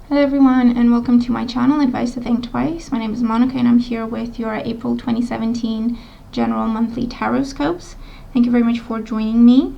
Hello everyone, and welcome to my channel, Advice to Think Twice. My name is Monica and I'm here with your April 2017 General Monthly Tarotscopes. Thank you very much for joining me.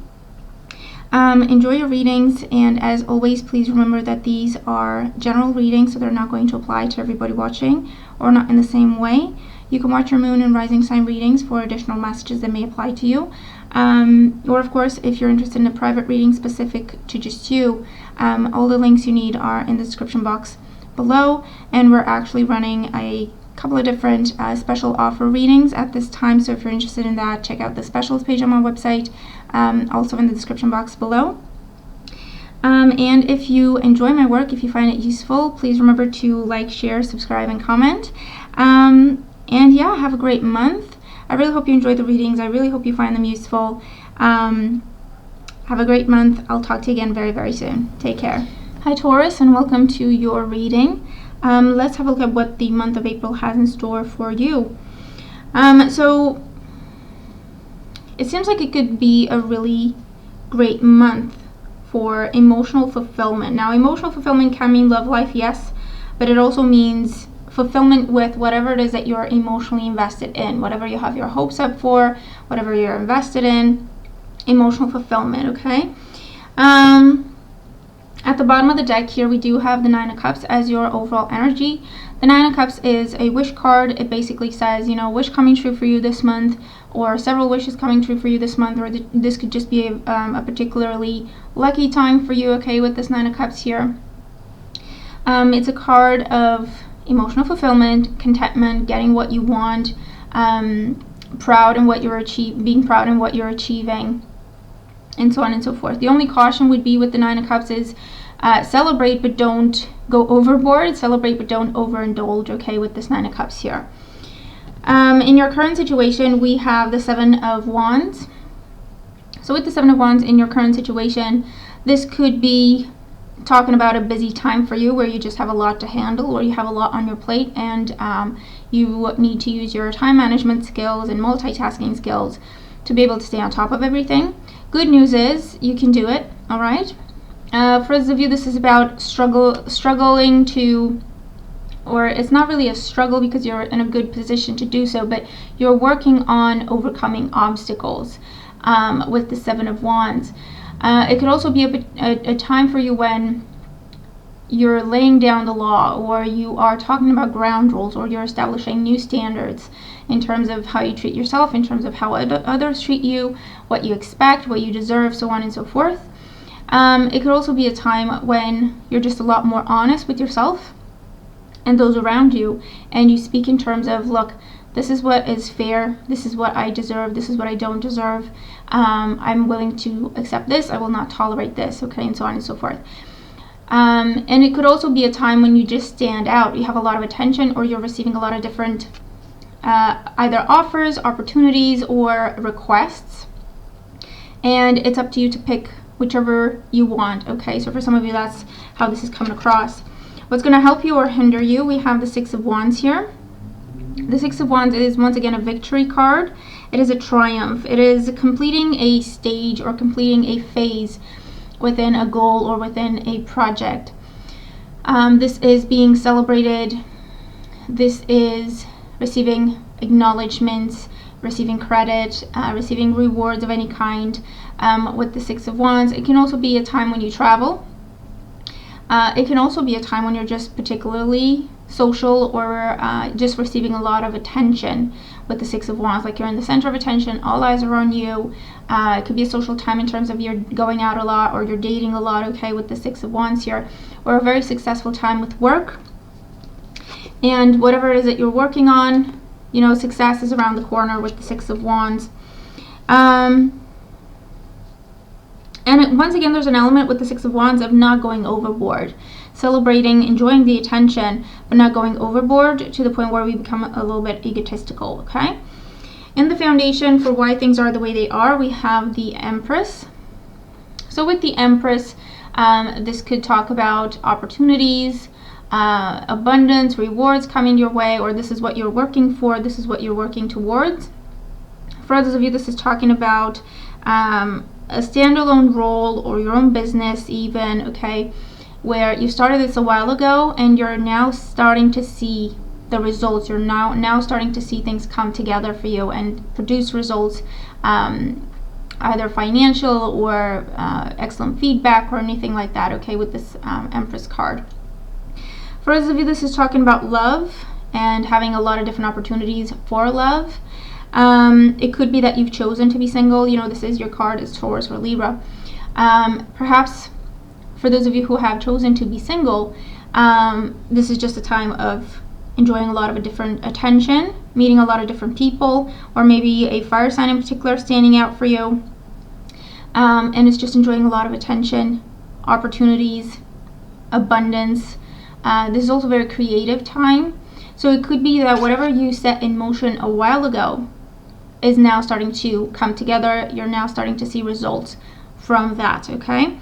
Enjoy your readings, and as always, please remember that these are general readings, so they're not going to apply to everybody watching, or not in the same way. You can watch your moon and rising sign readings for additional messages that may apply to you. Or of course, if you're interested in a private reading specific to just you, all the links you need are in the description box below, and we're actually running a couple of different special offer readings at this time, so if you're interested in that, check out the specials page on my website, also in the description box below. And if you enjoy my work, if you find it useful, please remember to like, share, subscribe, and comment. And yeah, have a great month. I really hope you enjoy the readings. I really hope you find them useful. Have a great month. I'll talk to you again very, very soon. Take care. Hi Taurus, and welcome to your reading. Let's have a look at what the month of April has in store for you. So it seems like it could be a really great month for emotional fulfillment. Now, emotional fulfillment can mean love life, yes, but it also means fulfillment with whatever it is that you're emotionally invested in, whatever you have your hopes up for, whatever you're invested in, emotional fulfillment, okay? At the bottom of the deck here, we do have the Nine of Cups as your overall energy. The Nine of Cups is a wish card. It basically says, you know, wish coming true for you this month, or several wishes coming true for you this month, or this could just be a particularly lucky time for you, okay, with this Nine of Cups here. It's a card of emotional fulfillment, contentment, getting what you want, proud in what you're being proud in what you're achieving, and so on and so forth. The only caution would be with the Nine of Cups is celebrate but don't go overboard, celebrate but don't overindulge, okay, with this Nine of Cups here. In your current situation, we have the Seven of Wands. So with the Seven of Wands in your current situation, this could be talking about a busy time for you where you just have a lot to handle, or you have a lot on your plate, and you need to use your time management skills and multitasking skills to be able to stay on top of everything. Good news is you can do it, all right? For those of you, this is about struggling to, or it's not really a struggle because you're in a good position to do so, but you're working on overcoming obstacles with the Seven of Wands. It could also be a time for you when you're laying down the law, or you are talking about ground rules, or you're establishing new standards in terms of how you treat yourself, in terms of how others treat you, what you expect, what you deserve, so on and so forth. It could also be a time when you're just a lot more honest with yourself and those around you, and you speak in terms of, look, this is what is fair, this is what I deserve, this is what I don't deserve, I'm willing to accept this, I will not tolerate this, okay, and so on and so forth. And it could also be a time when you just stand out, you have a lot of attention, or you're receiving a lot of different either offers, opportunities, or requests, and it's up to you to pick whichever you want, okay? So for some of you, that's how this is coming across. What's going to help you or hinder you? We have the Six of Wands here. The Six of Wands is once again a victory card. It is a triumph. It is completing a stage or completing a phase within a goal or within a project. This is being celebrated. This is receiving acknowledgements, receiving credit, receiving rewards of any kind with the Six of Wands. It can also be a time when you travel. It can also be a time when you're just particularly social, or just receiving a lot of attention with the Six of Wands, like you're in the center of attention, all eyes are on you. It could be a social time in terms of you're going out a lot, or you're dating a lot, okay, with the Six of Wands here, or a very successful time with work. And whatever it is that you're working on, you know, success is around the corner with the Six of Wands. And once again, there's an element with the Six of Wands of not going overboard, celebrating, enjoying the attention, but not going overboard to the point where we become a little bit egotistical, okay? In the foundation for why things are the way they are, we have the Empress. So with the Empress, this could talk about opportunities, abundance, rewards coming your way, or this is what you're working for, this is what you're working towards. For others of you, this is talking about a standalone role or your own business even, okay, where you started this a while ago and you're now starting to see the results. You're now starting to see things come together for you and produce results, either financial or excellent feedback or anything like that, okay, with this Empress card. For those of you, this is talking about love and having a lot of different opportunities for love. It could be that you've chosen to be single. You know, this is your card, is Taurus or Libra. Perhaps for those of you who have chosen to be single, this is just a time of enjoying a lot of different attention, meeting a lot of different people, or maybe a fire sign in particular standing out for you. And it's just enjoying a lot of attention, opportunities, abundance. This is also a very creative time. So it could be that whatever you set in motion a while ago is now starting to come together. You're now starting to see results from that, okay?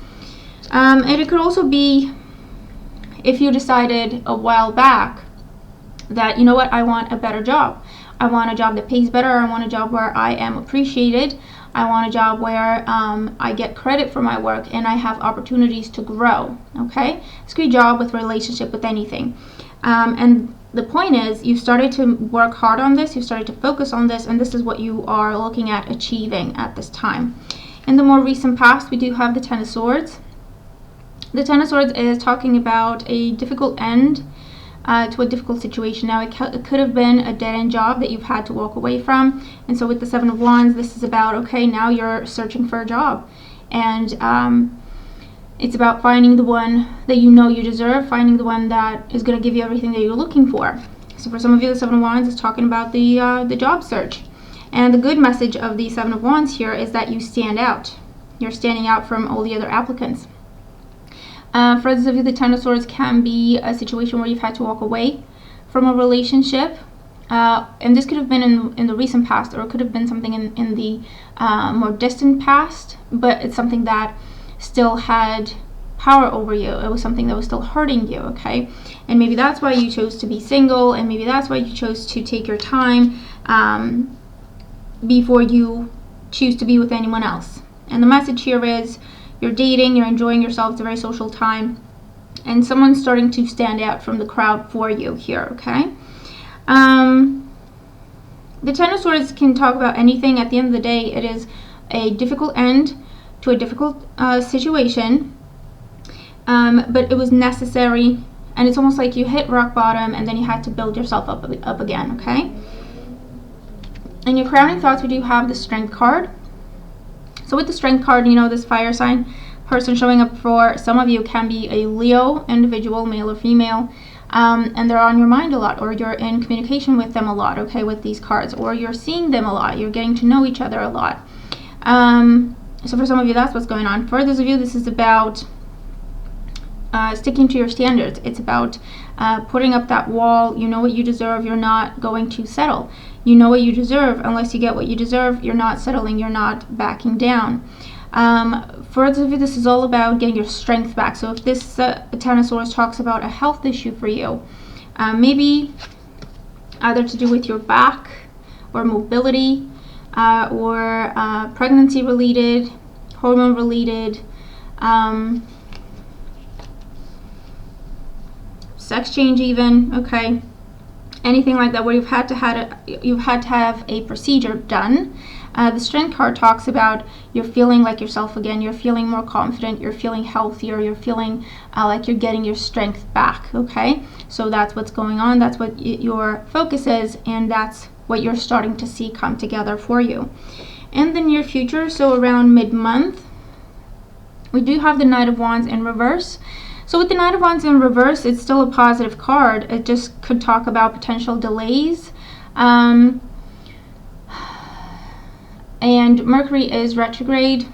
And it could also be if you decided a while back that, you know what, I want a better job. I want a job that pays better. I want a job where I am appreciated. I want a job where I get credit for my work and I have opportunities to grow, okay? It's a good job with relationship, with anything. And the point is, you started to work hard on this, you started to focus on this, and this is what you are looking at achieving at this time. In the more recent past, we do have the Ten of Swords. The Ten of Swords is talking about a difficult end to a difficult situation. Now, it could have been a dead-end job that you've had to walk away from. And so with the Seven of Wands, this is about, okay, now you're searching for a job. And it's about finding the one that you know you deserve, finding the one that is going to give you everything that you're looking for. So for some of you, the Seven of Wands is talking about the job search. And the good message of the Seven of Wands here is that you stand out. You're standing out from all the other applicants. For those of you, the Ten of Swords can be a situation where you've had to walk away from a relationship. And this could have been in the recent past, or it could have been something in the more distant past, but it's something that still had power over you. It was something that was still hurting you, okay? And maybe that's why you chose to be single, and maybe that's why you chose to take your time before you choose to be with anyone else. And the message here is, you're dating, you're enjoying yourself, it's a very social time, and someone's starting to stand out from the crowd for you here, okay? The Ten of Swords can talk about anything. At the end of the day, it is a difficult end to a difficult situation, but it was necessary, and it's almost like you hit rock bottom and then you had to build yourself up again, okay? In your crowning thoughts, we do have the Strength card. So with the Strength card, you know, this fire sign person showing up for some of you can be a Leo individual, male or female, and they're on your mind a lot, or you're in communication with them a lot, okay, with these cards, or you're seeing them a lot, you're getting to know each other a lot. So for some of you, that's what's going on. For those of you, this is about sticking to your standards. It's about putting up that wall. You know what you deserve. You're not going to settle. You know what you deserve. Unless you get what you deserve, you're not settling. You're not backing down. For those of you, this is all about getting your strength back. So if this Ten of Swords talks about a health issue for you, maybe either to do with your back or mobility, or pregnancy related, hormone related, sex change even, okay, anything like that where you've had to have a procedure done. The Strength card talks about you're feeling like yourself again, you're feeling more confident, you're feeling healthier, you're feeling like you're getting your strength back, okay? So that's what's going on, that's what your focus is, and that's what you're starting to see come together for you. In the near future, so around mid-month, we do have the Knight of Wands in reverse. So with the Knight of Wands in reverse, it's still a positive card. It just could talk about potential delays. And Mercury is retrograde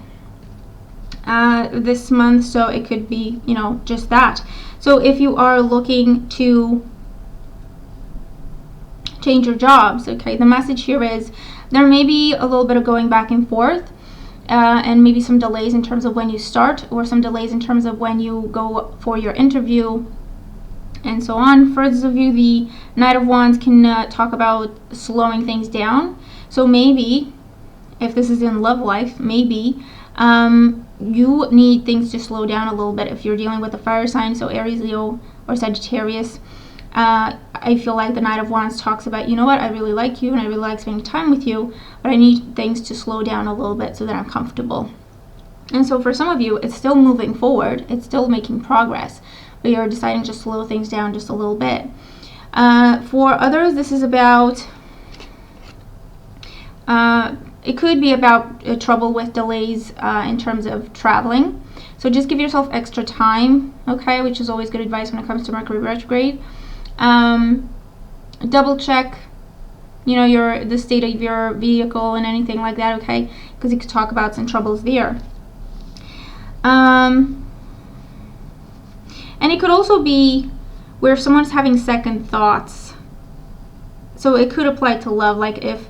this month, so it could be, you know, just that. So if you are looking to change your jobs, okay, the message here is there may be a little bit of going back and forth, and maybe some delays in terms of when you start, or some delays in terms of when you go for your interview, and so on. For those of you, the Knight of Wands can talk about slowing things down. So maybe, if this is in love life, maybe you need things to slow down a little bit if you're dealing with a fire sign, so Aries, Leo, or Sagittarius. I feel like the Knight of Wands talks about, you know what, I really like you and I really like spending time with you, but I need things to slow down a little bit so that I'm comfortable. And so for some of you, it's still moving forward, it's still making progress, but you're deciding to slow things down just a little bit. For others, this is about, it could be about trouble with delays in terms of traveling. So just give yourself extra time, okay, which is always good advice when it comes to Mercury retrograde. Double check, you know, the state of your vehicle and anything like that, okay, because you could talk about some troubles there. And it could also be where someone's having second thoughts. So it could apply to love, like if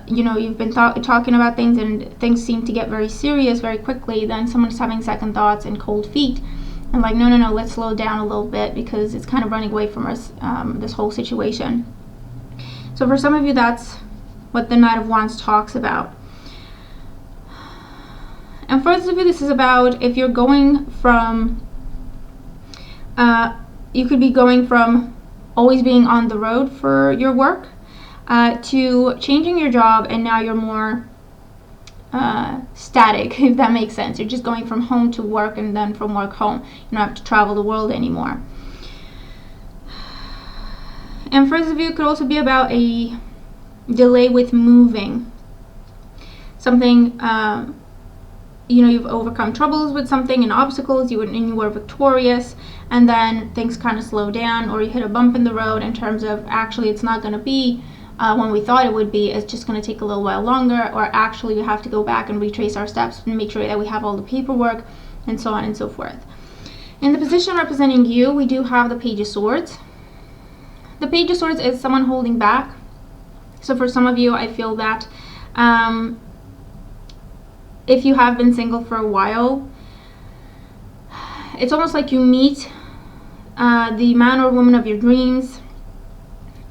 you know, you've been talking about things and things seem to get very serious very quickly, then someone's having second thoughts and cold feet and like, no, let's slow down a little bit because it's kind of running away from us, this whole situation. So for some of you, that's what the Knight of Wands talks about. And for others of you, this is about if you're going from, you could be going from always being on the road for your work to changing your job, and now you're more static, if that makes sense. You're just going from home to work and then from work home. You don't have to travel the world anymore. And for those of you, it could also be about a delay with moving. Something, you know, you've overcome troubles with something and obstacles, and you were victorious, and then things kind of slow down, or you hit a bump in the road in terms of actually it's not going to be when we thought it would be, it's just going to take a little while longer, or actually we have to go back and retrace our steps and make sure that we have all the paperwork, and so on and so forth. In the position representing you, we do have the Page of Swords. The Page of Swords is someone holding back. So for some of you, I feel that if you have been single for a while, it's almost like you meet the man or woman of your dreams,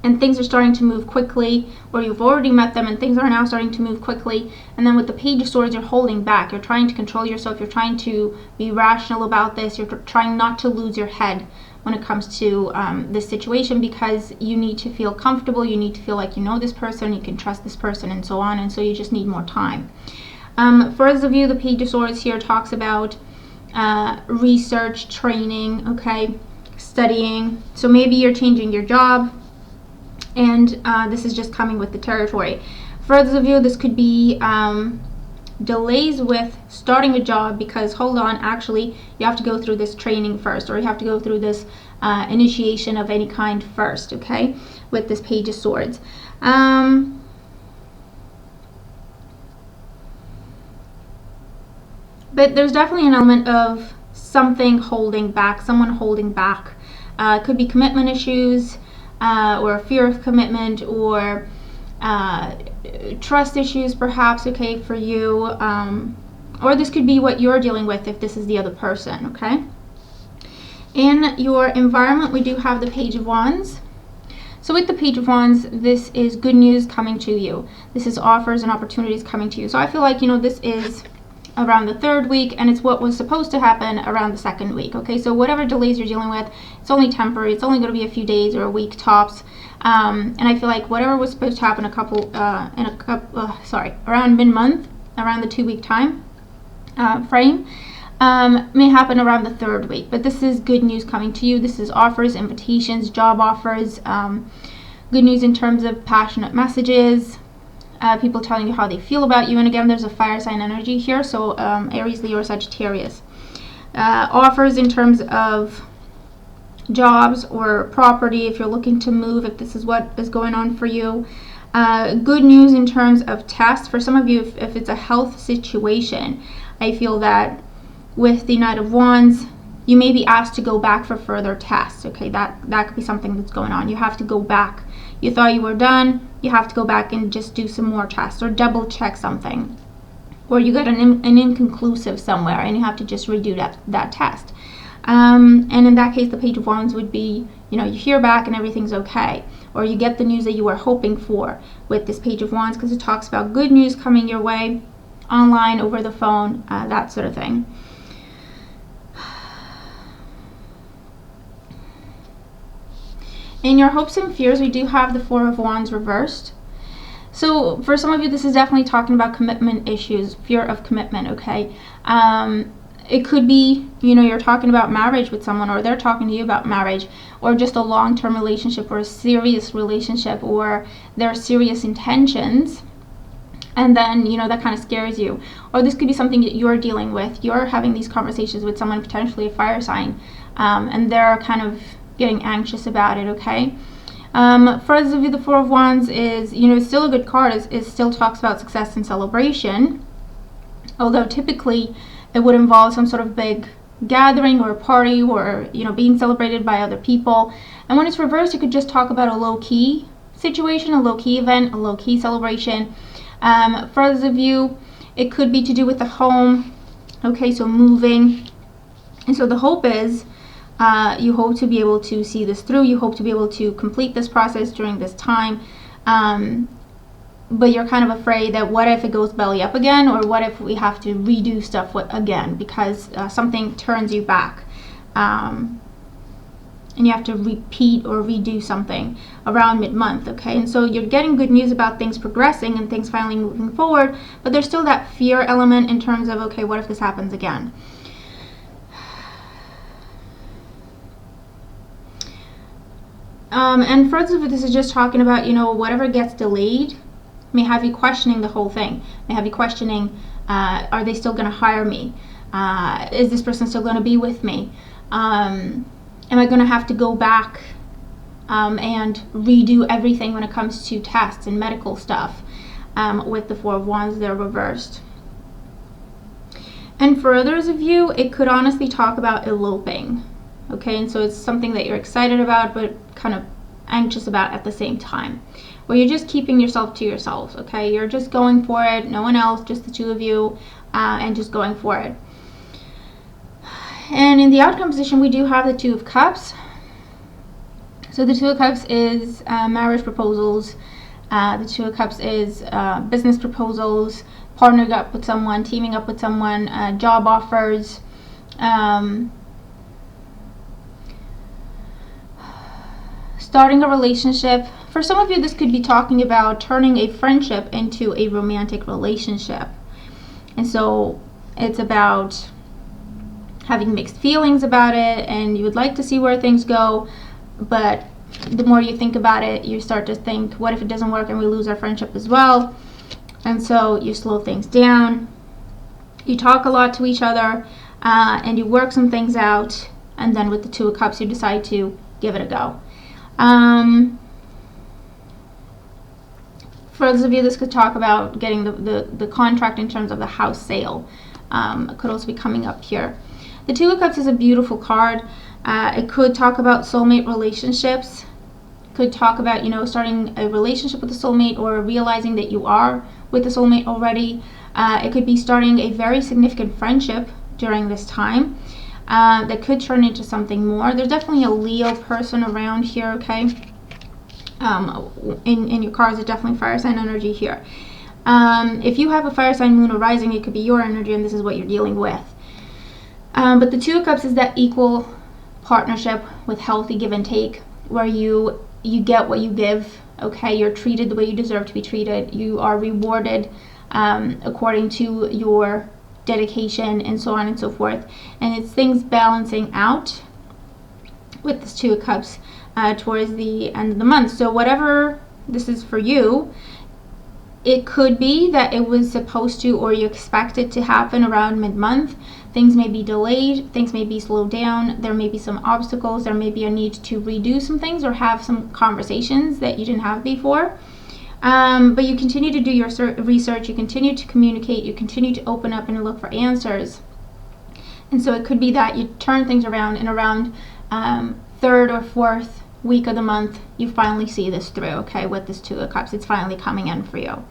and things are starting to move quickly, or you've already met them and things are now starting to move quickly, and then with the Page of Swords, you're holding back. You're trying to control yourself. You're trying to be rational about this. You're trying not to lose your head when it comes to this situation, because you need to feel comfortable. You need to feel like you know this person, you can trust this person, and so on, and so you just need more time. For those of you, the Page of Swords here talks about research, training, okay, studying. So maybe you're changing your job, and this is just coming with the territory. For those of you, this could be delays with starting a job because, hold on, actually you have to go through this training first, or you have to go through this initiation of any kind first, okay, with this Page of Swords. But there's definitely an element of something holding back, someone holding back. It could be commitment issues, or fear of commitment, or trust issues perhaps, okay, for you. Or this could be what you're dealing with if this is the other person, okay? In your environment, we do have the Page of Wands. So with the Page of Wands, this is good news coming to you. This is offers and opportunities coming to you. So I feel like, you know, this is around the third week, and it's what was supposed to happen around the second week, okay? So whatever delays you're dealing with, it's only temporary. It's only going to be a few days or a week tops. And I feel like whatever was supposed to happen around mid-month, around the 2-week time frame, may happen around the third week. But this is good news coming to you. This is offers, invitations, job offers, good news in terms of passionate messages, people telling you how they feel about you. And again, there's a fire sign energy here, so Aries, Leo, or Sagittarius. Offers in terms of jobs or property, if you're looking to move, if this is what is going on for you. Good news in terms of tests. For some of you, if it's a health situation, I feel that with the Knight of Wands, you may be asked to go back for further tests, okay? That could be something that's going on. You have to go back. You thought you were done, you have to go back and just do some more tests, or double check something, or you got an inconclusive somewhere and you have to just redo that test. And in that case, the Page of Wands would be, you know, you hear back and everything's okay, or you get the news that you were hoping for with this Page of Wands, because it talks about good news coming your way, online, over the phone, that sort of thing. In your hopes and fears, we do have the Four of Wands reversed. So for some of you, this is definitely talking about commitment issues, fear of commitment, okay? It could be, you know, you're talking about marriage with someone, or they're talking to you about marriage, or just a long-term relationship, or a serious relationship, or their serious intentions. And then, you know, that kind of scares you. Or this could be something that you're dealing with. You're having these conversations with someone, potentially a fire sign, and they're kind of getting anxious about it, okay? For those of you, the Four of Wands is, you know, it's still a good card. It still talks about success and celebration, although typically it would involve some sort of big gathering or a party, or, you know, being celebrated by other people. And when it's reversed, you could just talk about a low-key situation, a low-key event, a low-key celebration. For those of you, it could be to do with the home, okay, so moving. And so the hope is, you hope to be able to see this through. You hope to be able to complete this process during this time. But you're kind of afraid that what if it goes belly up again, or what if we have to redo stuff again because something turns you back. And you have to repeat or redo something around mid-month, okay? And so you're getting good news about things progressing and things finally moving forward, but there's still that fear element in terms of, okay, what if this happens again? And further, this is just talking about, you know, whatever gets delayed may have you questioning the whole thing. May have you questioning, are they still going to hire me? Is this person still going to be with me? Am I going to have to go back and redo everything when it comes to tests and medical stuff? With the Four of Wands, they're reversed. And for others of you, it could honestly talk about eloping. Okay, and so it's something that you're excited about, but kind of anxious about at the same time, where you're just keeping yourself to yourselves, okay? You're just going for it, no one else, just the two of you, and just going for it. And in the outcome position, we do have the Two of Cups. So the Two of Cups is marriage proposals. The Two of Cups is business proposals, partnering up with someone, teaming up with someone, job offers, starting a relationship. For some of you, this could be talking about turning a friendship into a romantic relationship. And so it's about having mixed feelings about it, and you would like to see where things go, but the more you think about it, you start to think, what if it doesn't work and we lose our friendship as well? And so you slow things down. You talk a lot to each other, and you work some things out, and then with the Two of Cups, you decide to give it a go. For those of you, this could talk about getting the contract in terms of the house sale. It could also be coming up here. The Two of Cups is a beautiful card. It could talk about soulmate relationships. Could talk about, you know, starting a relationship with a soulmate, or realizing that you are with a soulmate already. It could be starting a very significant friendship during this time. That could turn into something more. There's definitely a Leo person around here, okay? In your cards, there's definitely fire sign energy here. If you have a fire sign, moon, or rising, it could be your energy, and this is what you're dealing with. But the Two of Cups is that equal partnership with healthy give and take, where you get what you give, okay? You're treated the way you deserve to be treated. You are rewarded according to your dedication, and so on and so forth. And it's things balancing out with this Two of Cups towards the end of the month. So whatever this is for you, it could be that it was supposed to, or you expect it to happen around mid-month. Things may be delayed, things may be slowed down, there may be some obstacles, there may be a need to redo some things or have some conversations that you didn't have before. But you continue to do your research, you continue to communicate, you continue to open up and look for answers. And so it could be that you turn things around, and around third or fourth week of the month, you finally see this through, okay, with this Two of Cups. It's finally coming in for you.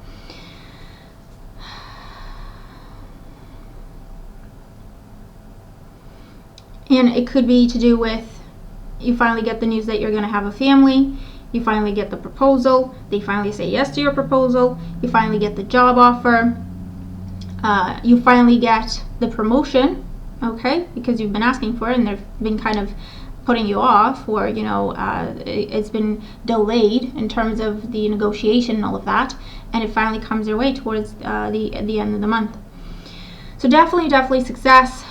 And it could be to do with, you finally get the news that you're going to have a family. You finally get the proposal. They finally say yes to your proposal. You finally get the job offer. you finally get the promotion, okay, because you've been asking for it and they've been kind of putting you off, or it's been delayed in terms of the negotiation and all of that, and it finally comes your way towards the end of the month. So definitely success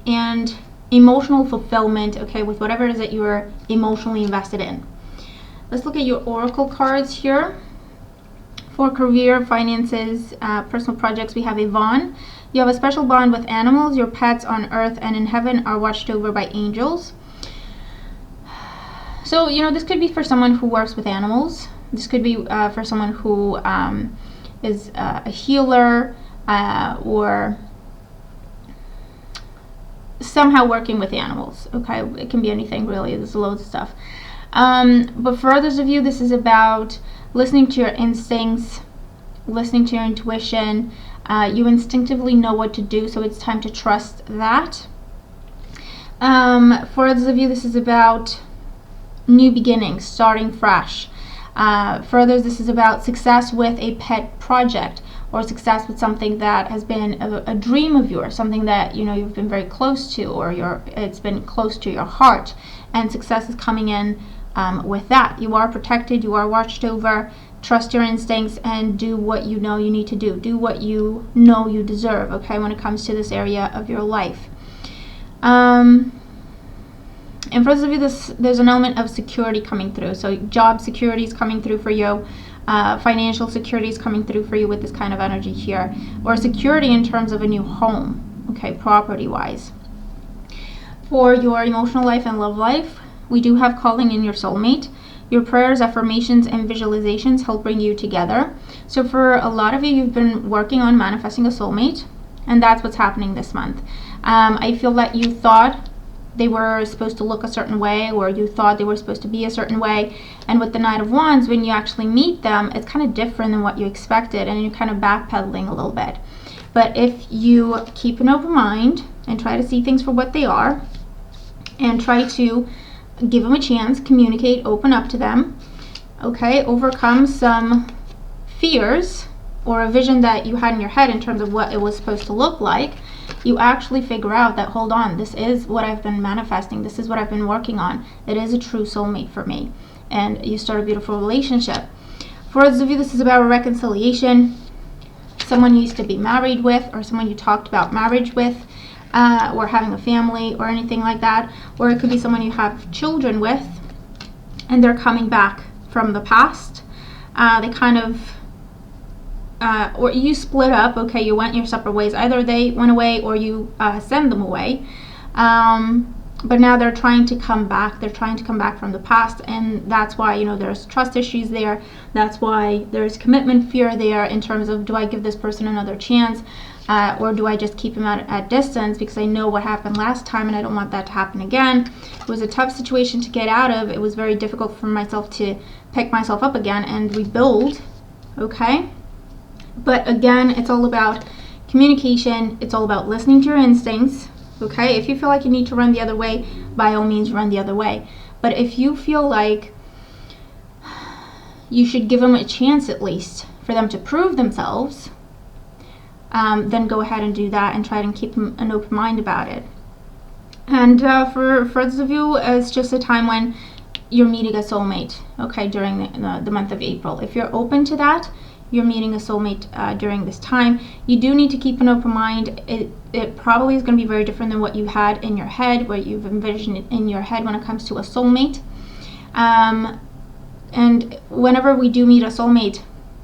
and emotional fulfillment, okay, with whatever it is that you're emotionally invested in. Let's look at your oracle cards here. For career, finances, personal projects, we have Yvonne. You have a special bond with animals. Your pets on earth and in heaven are watched over by angels. So, this could be for someone who works with animals. This could be for someone who is a healer or somehow working with animals. Okay, it can be anything really. There's loads of stuff. But for others of you, this is about listening to your instincts, listening to your intuition. You instinctively know what to do, so it's time to trust that. For others of you, this is about new beginnings, starting fresh. For others, this is about success with a pet project, or success with something that has been a dream of yours, something that you've been very close to, or it's been close to your heart, and success is coming in with that. You are protected, you are watched over. Trust your instincts and do what you know you need to do. Do what you know you deserve, okay, when it comes to this area of your life. And for those of you, there's an element of security coming through. So job security is coming through for you. Financial security is coming through for you with this kind of energy here. Or security in terms of a new home, okay, property-wise. For your emotional life and love life, we do have calling in your soulmate. Your prayers, affirmations, and visualizations help bring you together. So for a lot of you, you've been working on manifesting a soulmate, and that's what's happening this month. I feel that you thought they were supposed to look a certain way, or you thought they were supposed to be a certain way, and with the Knight of Wands, when you actually meet them, it's kind of different than what you expected, and you're kind of backpedaling a little bit. But if you keep an open mind and try to see things for what they are, and try to give them a chance, communicate, open up to them, okay, overcome some fears or a vision that you had in your head in terms of what it was supposed to look like, you actually figure out that, hold on, this is what I've been manifesting, this is what I've been working on, it is a true soulmate for me, and you start a beautiful relationship. For those of you, this is about a reconciliation, someone you used to be married with, or someone you talked about marriage with, or having a family or anything like that, or it could be someone you have children with and they're coming back from the past. They kind of or you split up, okay, you went your separate ways, either they went away or you send them away, but now they're trying to come back, from the past, and that's why there's trust issues there. That's why there's commitment fear there in terms of, do I give this person another chance, or do I just keep him at distance because I know what happened last time and I don't want that to happen again. It was a tough situation to get out of. It was very difficult for myself to pick myself up again and rebuild, okay? But again, it's all about communication. It's all about listening to your instincts, okay? If you feel like you need to run the other way, by all means run the other way. But if you feel like you should give them a chance at least for them to prove themselves, then go ahead and do that and try and keep an open mind about it. And for those of you, it's just a time when you're meeting a soulmate, okay, during the month of April. If you're open to that, you're meeting a soulmate during this time. You do need to keep an open mind. It probably is going to be very different than what you had in your head, what you've envisioned in your head when it comes to a soulmate. And whenever we do meet a soulmate,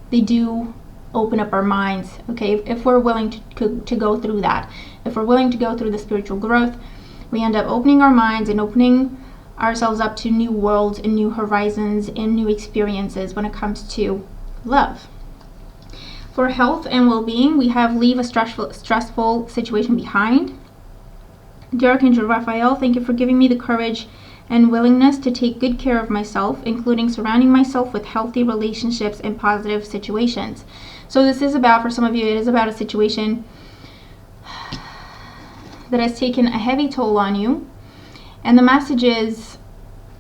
they do open up our minds, okay? If we're willing to go through that, if we're willing to go through the spiritual growth, we end up opening our minds and opening ourselves up to new worlds and new horizons and new experiences when it comes to love. For health and well-being, we have leave a stressful situation behind. Dear Archangel Raphael, thank you for giving me the courage and willingness to take good care of myself, including surrounding myself with healthy relationships and positive situations. So this is about, for some of you, it is about a situation that has taken a heavy toll on you. And the message is,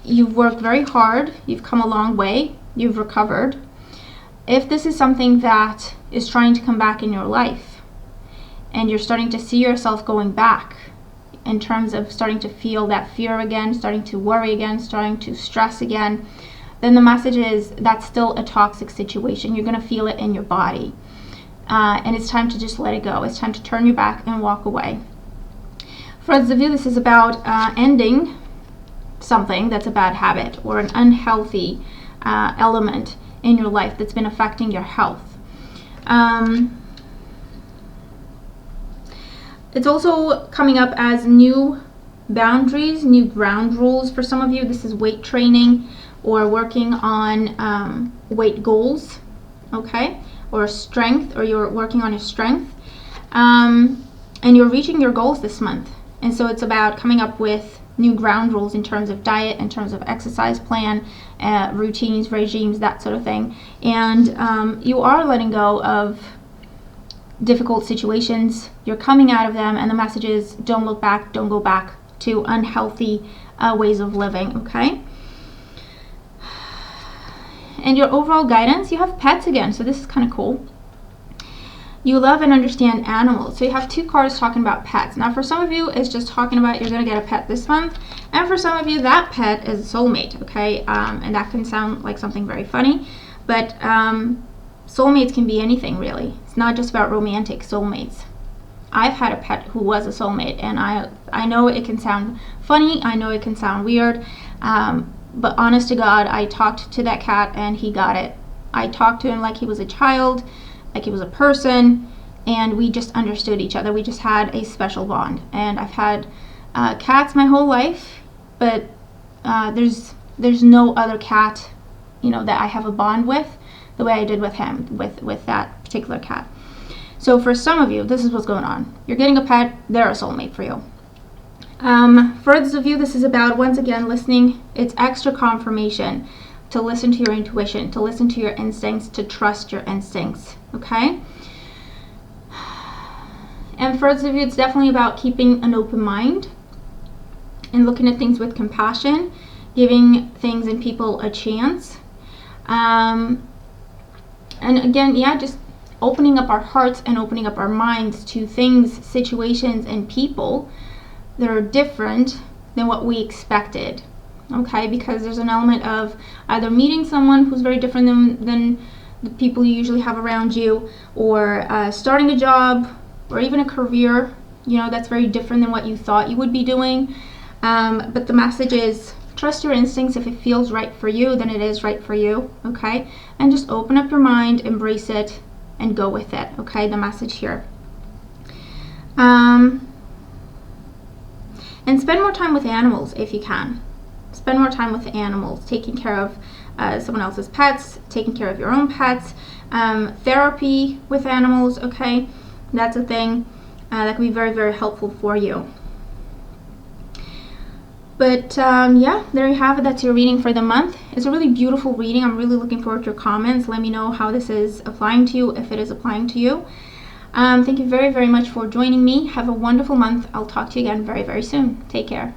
you've worked very hard, you've come a long way, you've recovered. If this is something that is trying to come back in your life, and you're starting to see yourself going back in terms of starting to feel that fear again, starting to worry again, starting to stress again, then the message is that's still a toxic situation. You're going to feel it in your body. And it's time to just let it go. It's time to turn your back and walk away. For others of you, this is about ending something that's a bad habit or an unhealthy element in your life that's been affecting your health. It's also coming up as new boundaries, new ground rules for some of you. This is weight training or working on weight goals, okay? Or strength, or you're working on your strength. And you're reaching your goals this month. And so it's about coming up with new ground rules in terms of diet, in terms of exercise plan, routines, regimes, that sort of thing. And you are letting go of difficult situations. You're coming out of them, and the message is don't look back, don't go back to unhealthy ways of living, okay? And your overall guidance, you have pets again, so this is kind of cool. You love and understand animals. So you have 2 cards talking about pets. Now for some of you, it's just talking about you're going to get a pet this month. And for some of you, that pet is a soulmate, okay? And that can sound like something very funny. But soulmates can be anything, really. It's not just about romantic soulmates. I've had a pet who was a soulmate, and I know it can sound funny. I know it can sound weird. But honest to God, I talked to that cat and he got it. I talked to him like he was a child, like he was a person, and we just understood each other. We just had a special bond. And I've had cats my whole life, but there's no other cat, you know, that I have a bond with the way I did with him, with that particular cat. So for some of you, this is what's going on. You're getting a pet, they're a soulmate for you. For others of you, this is about, once again, listening. It's extra confirmation to listen to your intuition, to listen to your instincts, to trust your instincts, okay? And for others of you, it's definitely about keeping an open mind and looking at things with compassion, giving things and people a chance. And again, yeah, just opening up our hearts and opening up our minds to things, situations, and people that are different than what we expected, okay? Because there's an element of either meeting someone who's very different than the people you usually have around you, or starting a job, or even a career, you know, that's very different than what you thought you would be doing. But the message is trust your instincts. If it feels right for you, then it is right for you, okay? And just open up your mind, embrace it, and go with it, okay? The message here. And spend more time with animals if you can. Spend more time with the animals, taking care of someone else's pets, taking care of your own pets, therapy with animals, okay? That's a thing that can be very, very helpful for you. But yeah, there you have it. That's your reading for the month. It's a really beautiful reading. I'm really looking forward to your comments. Let me know how this is applying to you, if it is applying to you. Thank you very, very much for joining me. Have a wonderful month. I'll talk to you again very, very soon. Take care.